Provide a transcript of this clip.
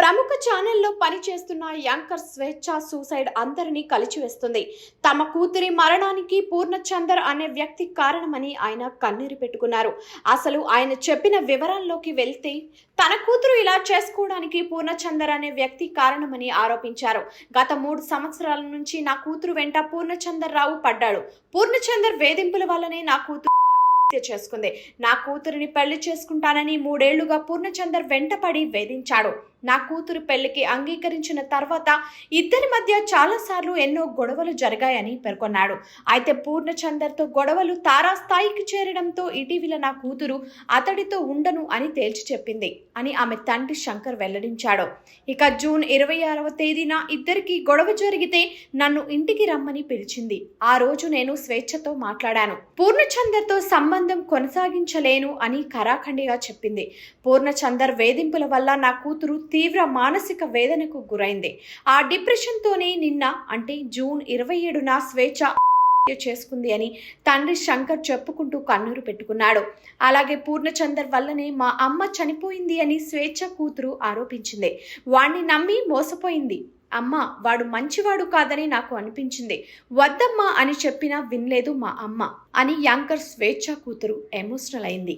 ప్రముఖ ఛానల్లో పనిచేస్తున్న యాంకర్ స్వేచ్ఛ సూసైడ్ అందరినీ కలిచివేస్తుంది. తమ కూతురి మరణానికి పూర్ణచందర్ అనే వ్యక్తి కారణమని ఆయన కన్నీరు పెట్టుకున్నారు. అసలు ఆయన చెప్పిన వివరాల్లోకి వెళ్తే తన కూతురు ఇలా చేసుకోవడానికి పూర్ణచందర్ అనే వ్యక్తి కారణమని ఆరోపించారు. గత 3 సంవత్సరాల నుంచి నా కూతురు వెంట పూర్ణచందర్ రావు పడ్డాడు. పూర్ణచందర్ వేధింపుల వల్లనే నా కూతురు చేసుకుంది. నా కూతురిని పెళ్లి చేసుకుంటానని 3 ఏళ్లుగా పూర్ణచందర్ వెంటపడి వేధించాడు. నా కూతురు పెళ్లికి అంగీకరించిన తర్వాత ఇద్దరి మధ్య చాలాసార్లు ఎన్నో గొడవలు జరిగాయని పేర్కొన్నాడు. అయితే పూర్ణచందర్తో గొడవలు తారాస్థాయికి చేరడంతో ఇటీవల నా కూతురు అతడితో ఉండను అని తేల్చి చెప్పింది అని ఆమె తండ్రి శంకర్ వెల్లడించాడు. ఇక జూన్ 26వ తేదీన ఇద్దరికి గొడవ జరిగితే నన్ను ఇంటికి రమ్మని పిలిచింది. ఆ రోజు నేను స్వేచ్ఛతో మాట్లాడాను. పూర్ణచందర్తో సంబంధం కొనసాగించలేను అని ఖరాఖండిగా చెప్పింది. పూర్ణచందర్ వేధింపుల వల్ల నా కూతురు తీవ్ర మానసిక వేదనకు గురైంది. ఆ డిప్రెషన్తోనే నిన్న అంటే జూన్ 27న స్వేచ్ఛ చేసుకుంది అని తండ్రి శంకర్ చెప్పుకుంటూ కన్నీరు పెట్టుకున్నాడు. అలాగే పూర్ణచందర్ వల్లనే మా అమ్మ చనిపోయింది అని స్వేచ్ఛ కూతురు ఆరోపించింది. వాణ్ణి నమ్మి మోసపోయింది. అమ్మ వాడు మంచివాడు కాదని నాకు అనిపించింది. వద్దమ్మా అని చెప్పినా వినలేదు మా అమ్మ అని యాంకర్ స్వేచ్ఛ కూతురు ఎమోషనల్ అయింది.